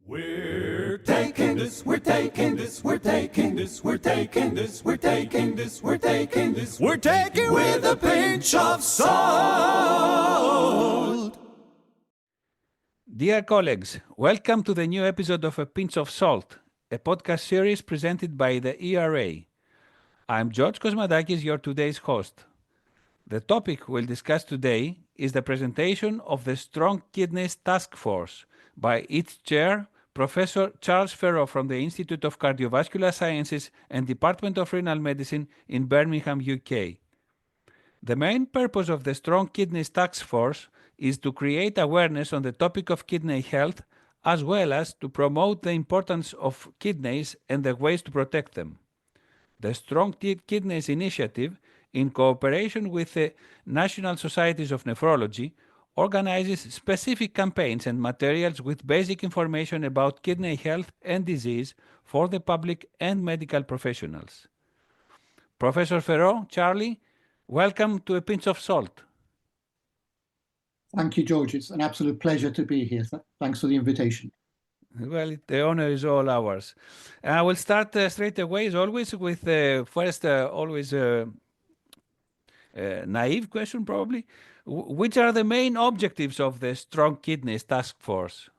We're taking this, we're taking this, we're taking this, we're taking this, we're taking this, we're taking this, we're taking with a pinch of salt. Dear colleagues, welcome to the new episode of A Pinch of Salt, a podcast series presented by the ERA. I'm George Kosmadakis, your today's host. The topic we'll discuss today is the presentation of the Strong Kidneys Task Force by its chair, Professor Charles Ferro from the Institute of Cardiovascular Sciences and Department of Renal Medicine in Birmingham, UK. The main purpose of the Strong Kidneys Task Force is to create awareness on the topic of kidney health, as well as to promote the importance of kidneys and the ways to protect them. The Strong Kidneys Initiative, in cooperation with the National Societies of Nephrology, organizes specific campaigns and materials with basic information about kidney health and disease for the public and medical professionals. Professor Ferro, Charlie, welcome to A Pinch of Salt. Thank you, George. It's an absolute pleasure to be here. Thanks for the invitation. Well, the honor is all ours. I will start straight away, as always, with first always naive question, probably. Which are the main objectives of the Strong Kidneys Task Force?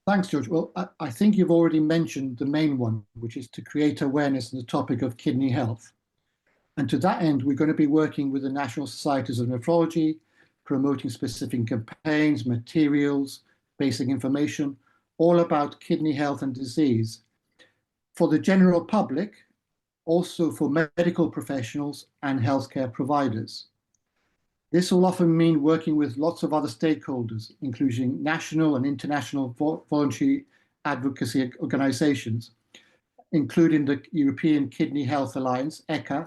Thanks, George. Well, I think you've already mentioned the main one, which is to create awareness on the topic of kidney health. And to that end, we're going to be working with the National Societies of Nephrology, promoting specific campaigns, materials, basic information, all about kidney health and disease. For the general public, also for medical professionals and healthcare providers. This will often mean working with lots of other stakeholders, including national and international voluntary advocacy organizations, including the European Kidney Health Alliance, ECHA,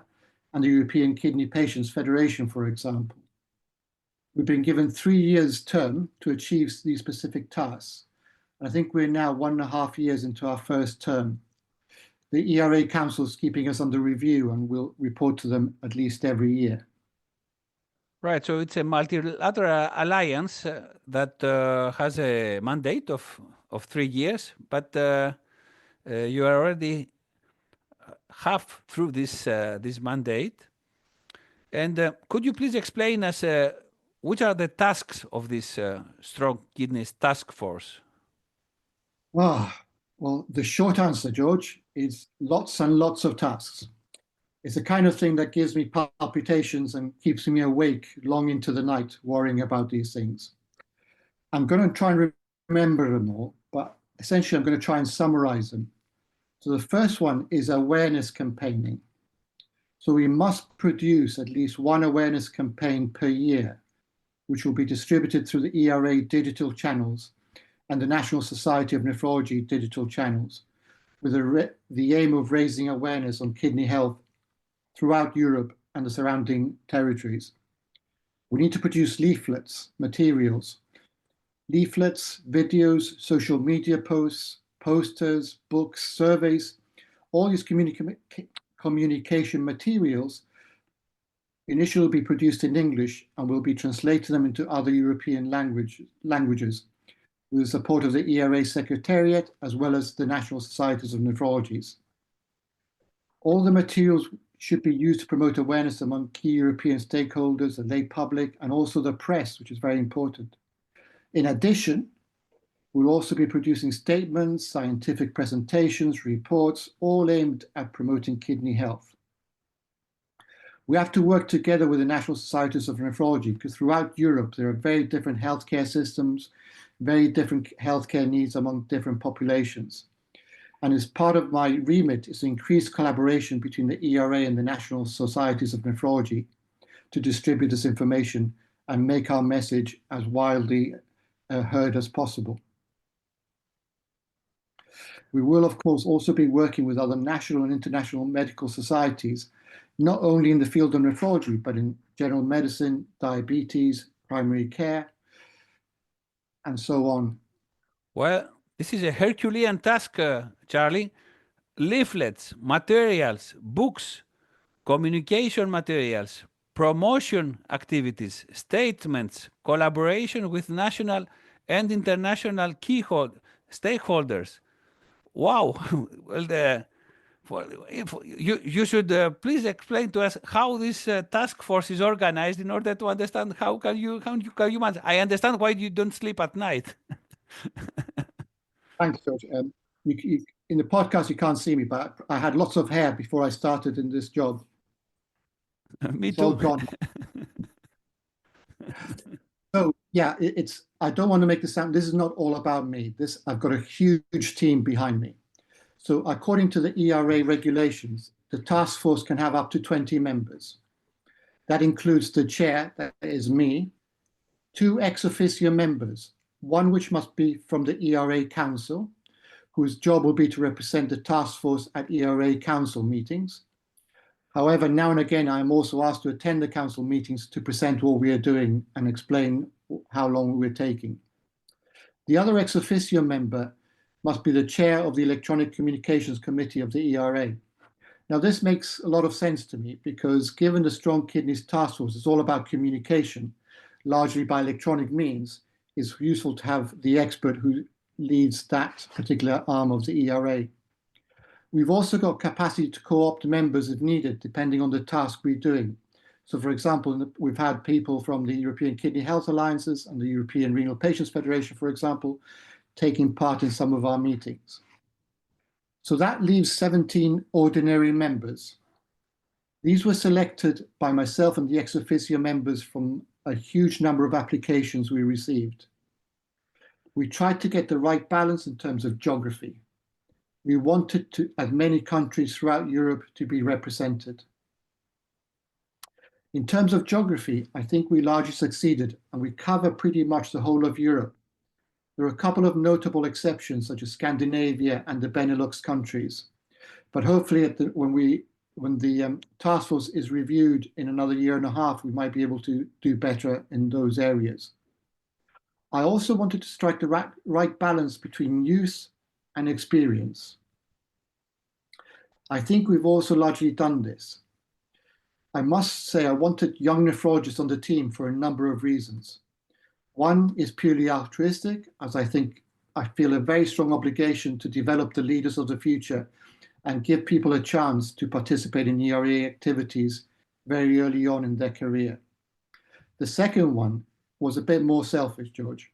and the European Kidney Patients Federation, for example. We've been given 3 years term to achieve these specific tasks. I think we're now 1.5 years into our first term. The ERA Council is keeping us under review and we'll report to them at least every year. Right, so it's a multilateral alliance that has a mandate of 3 years, but you are already half through this mandate. And could you please explain us which are the tasks of this Strong Kidneys Task Force? Well, the short answer, George, is lots and lots of tasks. It's the kind of thing that gives me palpitations and keeps me awake long into the night worrying about these things. I'm going to try and remember them all, but essentially I'm going to try and summarize them. So the first one is awareness campaigning. So we must produce at least one awareness campaign per year, which will be distributed through the ERA digital channels and the National Society of Nephrology digital channels, with the aim of raising awareness on kidney health throughout Europe and the surrounding territories. We need to produce leaflets, materials, leaflets, videos, social media posts, posters, books, surveys. All these communication materials initially will be produced in English and will be translated them into other European languages with the support of the ERA Secretariat as well as the National Societies of Nephrologies. All the materials should be used to promote awareness among key European stakeholders, the lay public, and also the press, which is very important. In addition, we'll also be producing statements, scientific presentations, reports, all aimed at promoting kidney health. We have to work together with the National Societies of Nephrology because throughout Europe, there are very different healthcare systems, very different healthcare needs among different populations. And as part of my remit is to increase collaboration between the ERA and the National Societies of Nephrology to distribute this information and make our message as widely heard as possible. We will, of course, also be working with other national and international medical societies, not only in the field of nephrology, but in general medicine, diabetes, primary care, and so on. Well, this is a Herculean task, Charlie. Leaflets, materials, books, communication materials, promotion activities, statements, collaboration with national and international stakeholders. Wow. Well, if you should please explain to us how this task force is organized in order to understand how can you manage. I understand why you don't sleep at night. Thanks, George. In the podcast, you can't see me, but I had lots of hair before I started in this job. Me It's all too. gone. So yeah, I don't want to make this sound, this is not all about me. I've got a huge team behind me. So according to the ERA regulations, the task force can have up to 20 members. That includes the chair, that is me, 2 ex officio members, one which must be from the ERA Council, whose job will be to represent the task force at ERA Council meetings. However, now and again, I am also asked to attend the council meetings to present what we are doing and explain how long we're taking. The other ex officio member must be the chair of the Electronic Communications Committee of the ERA. Now, this makes a lot of sense to me because given the Strong Kidneys Task Force is all about communication, largely by electronic means, it's useful to have the expert who leads that particular arm of the ERA. We've also got capacity to co-opt members if needed, depending on the task we're doing. So, for example, we've had people from the European Kidney Health Alliances and the European Renal Patients Federation, for example, taking part in some of our meetings. So that leaves 17 ordinary members. These were selected by myself and the ex officio members from a huge number of applications we received. We tried to get the right balance in terms of geography. We wanted as many countries throughout Europe to be represented. In terms of geography, I think we largely succeeded and we cover pretty much the whole of Europe. There are a couple of notable exceptions, such as Scandinavia and the Benelux countries. But hopefully when the task force is reviewed in another year and a half, we might be able to do better in those areas. I also wanted to strike the right balance between youth and experience. I think we've also largely done this. I must say I wanted young nephrologists on the team for a number of reasons. One is purely altruistic, as I feel a very strong obligation to develop the leaders of the future and give people a chance to participate in ERA activities very early on in their career. The second one was a bit more selfish, George.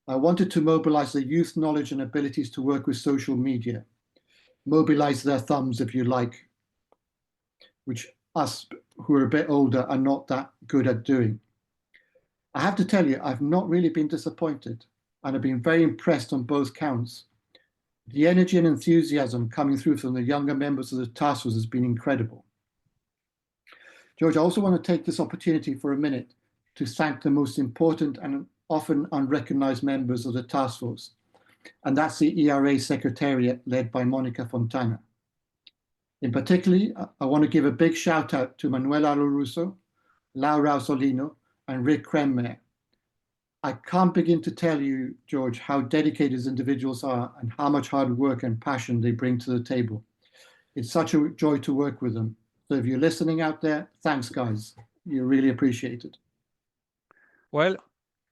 I wanted to mobilize the youth knowledge and abilities to work with social media, mobilize their thumbs, if you like, which us who are a bit older are not that good at doing. I have to tell you, I've not really been disappointed, and I've been very impressed on both counts. The energy and enthusiasm coming through from the younger members of the task force has been incredible. George, I also want to take this opportunity for a minute to thank the most important and often unrecognized members of the task force, and that's the ERA Secretariat led by Monica Fontana. In particular, I want to give a big shout out to Manuela Lorusso, Laura Ausolino, and Rick Kremmer. I can't begin to tell you, George, how dedicated these individuals are and how much hard work and passion they bring to the table. It's such a joy to work with them. So if you're listening out there, thanks, guys. You really appreciate it. Well,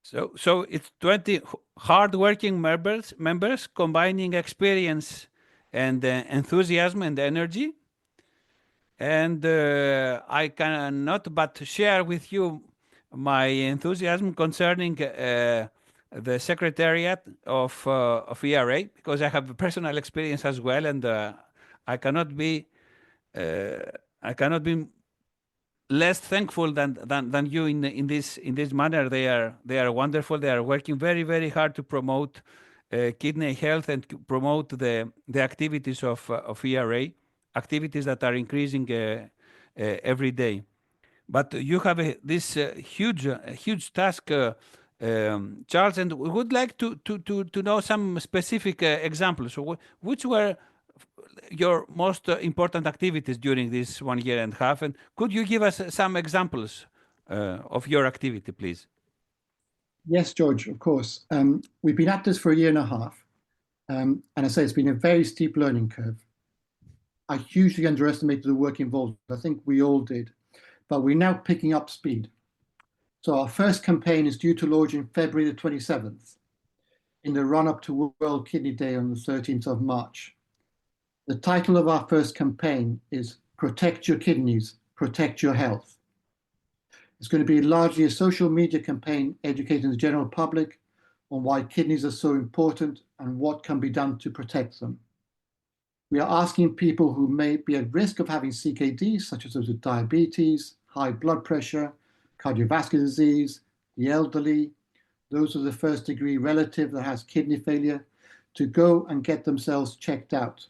so it's 20 hardworking members combining experience and enthusiasm and energy. And I cannot but share with you my enthusiasm concerning the secretariat of ERA, because I have personal experience as well, and I cannot be less thankful than you in this manner. They are wonderful. They are working very, very hard to promote kidney health and to promote the activities of ERA, activities that are increasing every day. But you have this huge task, Charles, and we would like to know some specific examples. So which were your most important activities during this 1 year and a half? And could you give us some examples of your activity, please? Yes, George, of course. We've been at this for a year and a half. And I say it's been a very steep learning curve. I hugely underestimated the work involved. I think we all did. But we're now picking up speed. So our first campaign is due to launch in February the 27th. in the run-up to World Kidney Day on the 13th of March. The title of our first campaign is Protect Your Kidneys, Protect Your Health. It's going to be largely a social media campaign educating the general public on why kidneys are so important and what can be done to protect them. We are asking people who may be at risk of having CKD, such as those with diabetes, high blood pressure, cardiovascular disease, the elderly, those with a first-degree relative that has kidney failure, to go and get themselves checked out.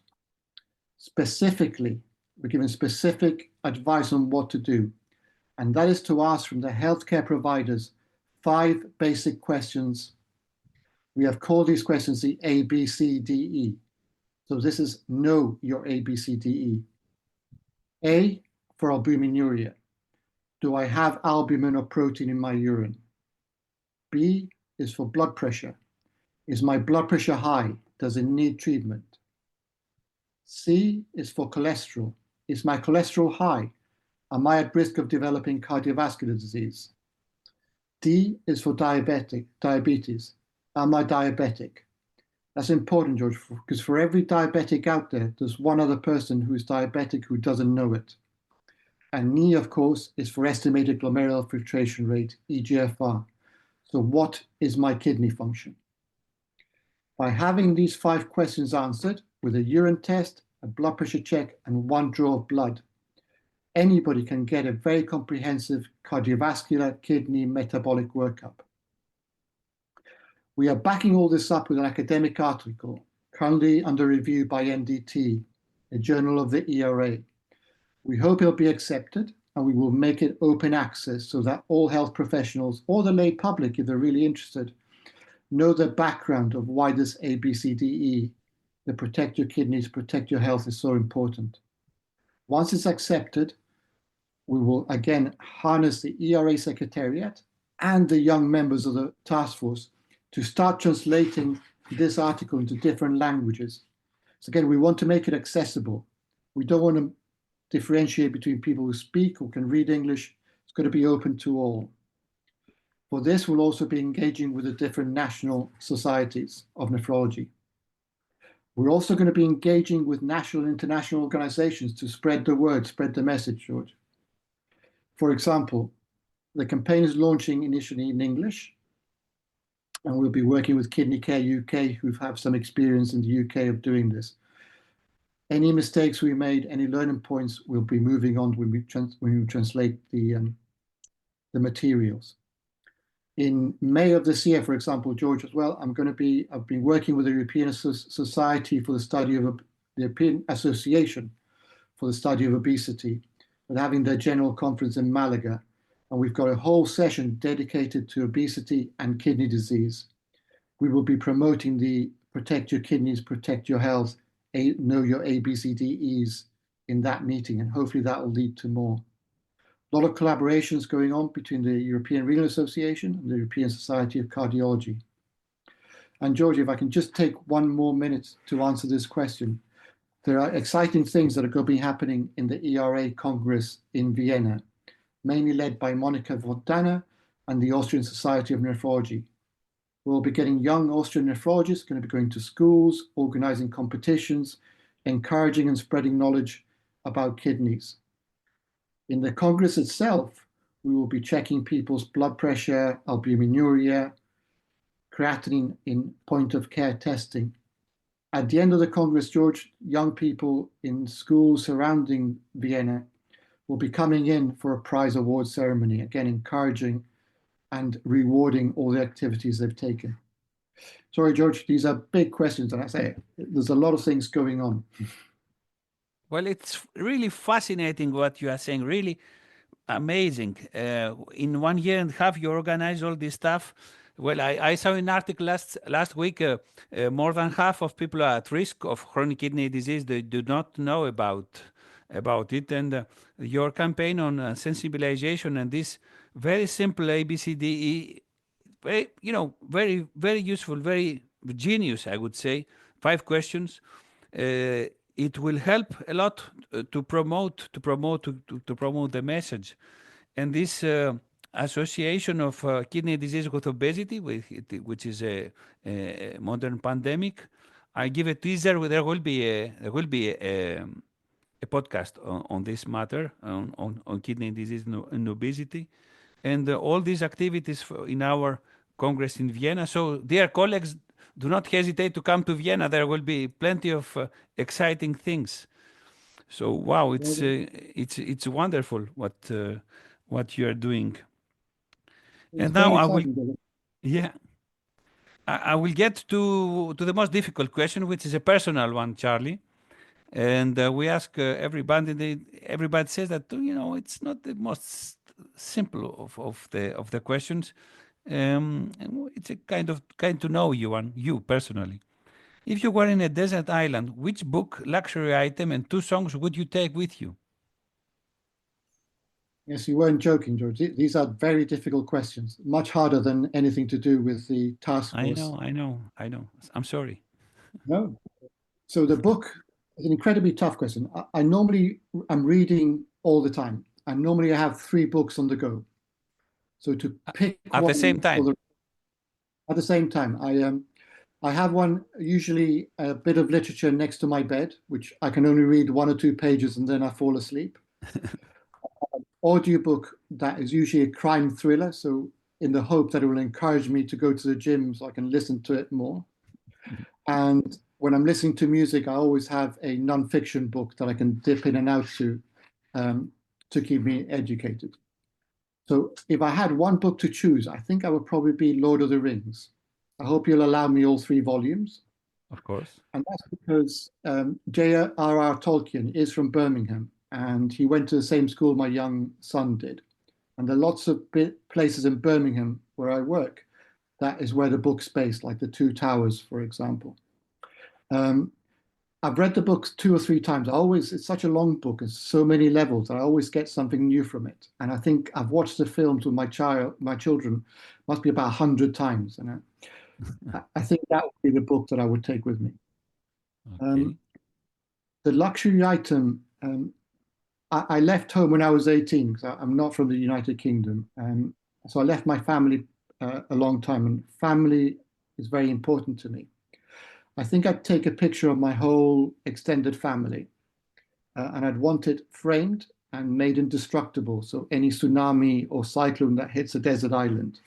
Specifically, we're giving specific advice on what to do, and that is to ask from the healthcare providers 5 basic questions. We have called these questions the ABCDE. So this is know your ABCDE. A for albuminuria. Do I have albumin or protein in my urine? B is for blood pressure. Is my blood pressure high? Does it need treatment? C is for cholesterol. Is my cholesterol high? Am I at risk of developing cardiovascular disease? D is for diabetes. Am I diabetic? That's important, George, because for every diabetic out there, there's one other person who is diabetic who doesn't know it. And E, of course, is for estimated glomerular filtration rate, eGFR. So what is my kidney function? By having these 5 questions answered with a urine test, a blood pressure check, and 1 draw of blood, anybody can get a very comprehensive cardiovascular, kidney, metabolic workup. We are backing all this up with an academic article currently under review by NDT, a journal of the ERA. We hope it'll be accepted, and we will make it open access so that all health professionals or the lay public, if they're really interested, know the background of why this ABCDE, the Protect Your Kidneys, Protect Your Health, is so important. Once it's accepted, we will again harness the ERA Secretariat and the young members of the task force to start translating this article into different languages. So again, we want to make it accessible. We don't want to differentiate between people who speak or can read English. It's going to be open to all. For this, we'll also be engaging with the different national societies of nephrology. We're also going to be engaging with national and international organizations to spread the word, spread the message, George. For example, the campaign is launching initially in English, and we'll be working with Kidney Care UK, who have some experience in the UK of doing this. Any mistakes we made, any learning points, we'll be moving on when we translate the materials. In May of this year, for example, George, as well, I've been working with the European Society for the Study of the European Association for the Study of Obesity, and having their general conference in Malaga. And we've got a whole session dedicated to obesity and kidney disease. We will be promoting the Protect Your Kidneys, Protect Your Health, Know Your ABCDEs in that meeting, and hopefully that will lead to more. A lot of collaborations going on between the European Renal Association and the European Society of Cardiology. And George, if I can just take 1 more minute to answer this question. There are exciting things that are going to be happening in the ERA Congress in Vienna, mainly led by Monica Fontana and the Austrian Society of Nephrology. We'll be getting young Austrian nephrologists going to be going to schools, organizing competitions, encouraging and spreading knowledge about kidneys. In the Congress itself, we will be checking people's blood pressure, albuminuria, creatinine in point-of-care testing. At the end of the Congress, George, young people in schools surrounding Vienna will be coming in for a prize award ceremony, again, encouraging and rewarding all the activities they've taken. Sorry, George, these are big questions, and I say there's a lot of things going on. Well, it's really fascinating what you are saying, really amazing. In 1.5 years, you organize all this stuff. Well, I saw an article last week, more than half of people are at risk of chronic kidney disease. They do not know about it. And your campaign on sensibilization and this very simple ABCDE, very, very useful, very genius, I would say. 5 questions. It will help a lot to promote the message. And this association of kidney disease with obesity, which is a modern pandemic. I give a teaser. There will be a podcast on this matter on kidney disease and obesity, and all these activities in our Congress in Vienna. So, dear colleagues, do not hesitate to come to Vienna. There will be plenty of exciting things. So, wow, it's wonderful what you are doing. It's And now very I will, exciting, David. yeah, I will get to the most difficult question, which is a personal one, Charlie. And we ask everybody. Everybody says that it's not the most simple of the questions. And it's a kind to know you personally. If you were in a desert island, which book, luxury item, and two songs would you take with you? Yes, you weren't joking, George. These are very difficult questions, much harder than anything to do with the task I force. know, I know, I know. I'm sorry. No. So the book is an incredibly tough question. I normally am reading all the time, and normally I have 3 books on the go. So to pick At the same one time. at the same time, I have one, usually a bit of literature next to my bed, which I can only read 1 or 2 pages and then I fall asleep. Audiobook that is usually a crime thriller, so in the hope that it will encourage me to go to the gym so I can listen to it more. And when I'm listening to music, I always have a non-fiction book that I can dip in and out to keep me educated. So if I had one book to choose, I think I would probably be Lord of the Rings. I hope you'll allow me all 3 volumes. Of course. And that's because J.R.R. Tolkien is from Birmingham, and he went to the same school my young son did. And there are lots of places in Birmingham where I work. That is where the book's based, like the Two Towers, for example. I've read the books 2 or 3 times. It's such a long book, and so many levels. I always get something new from it. And I think I've watched the films with my children, must be about 100 times. And I think that would be the book that I would take with me. Okay. The luxury item, I left home when I was 18, because I'm not from the United Kingdom. So I left my family a long time, and family is very important to me. I think I'd take a picture of my whole extended family, and I'd want it framed and made indestructible. So any tsunami or cyclone that hits a desert island,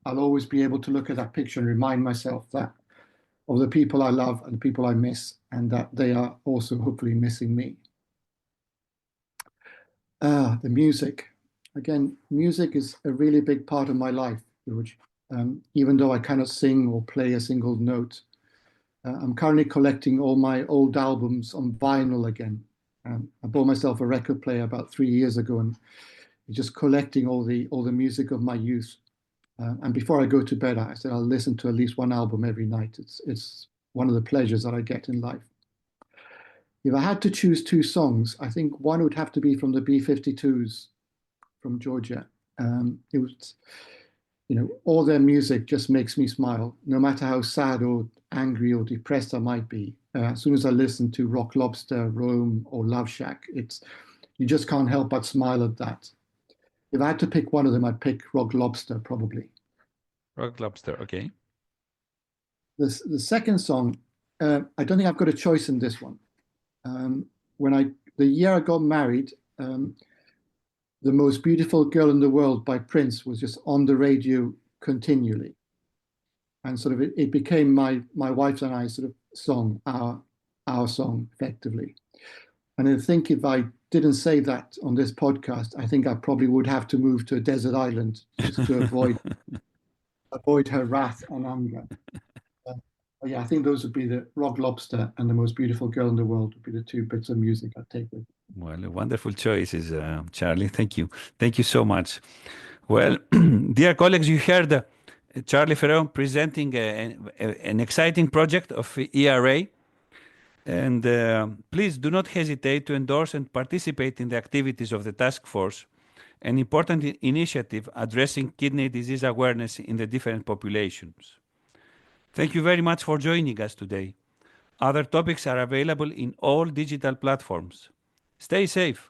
I'll always be able to look at that picture and remind myself that of the people I love and the people I miss, and that they are also hopefully missing me. The music. Again, music is a really big part of my life, George. Even though I cannot sing or play a single note, I'm currently collecting all my old albums on vinyl again. I bought myself a record player about 3 years ago, and just collecting all the music of my youth. And before I go to bed, I said I'll listen to at least one album every night. It's one of the pleasures that I get in life. If I had to choose 2 songs, I think one would have to be from the B-52s from Georgia. It was, all their music just makes me smile, no matter how sad or angry or depressed I might be. As soon as I listen to Rock Lobster, Rome, or Love Shack, you just can't help but smile at that. If I had to pick one of them, I'd pick Rock Lobster, probably. Rock Lobster, okay. The second song, I don't think I've got a choice in this one. The year I got married, The Most Beautiful Girl in the World by Prince was just on the radio continually. And sort of it became my wife and I sort of song, our song, effectively. And I think if I didn't say that on this podcast, I think I probably would have to move to a desert island just to avoid her wrath and anger. Yeah, I think those would be the Rock Lobster and The Most Beautiful Girl in the World would be the 2 bits of music I'd take with. Well, wonderful choices, Charlie. Thank you. Thank you so much. Well, dear colleagues, you heard Charlie Ferro presenting an exciting project of ERA. And please do not hesitate to endorse and participate in the activities of the task force, an important initiative addressing kidney disease awareness in the different populations. Thank you very much for joining us today. Other topics are available in all digital platforms. Stay safe.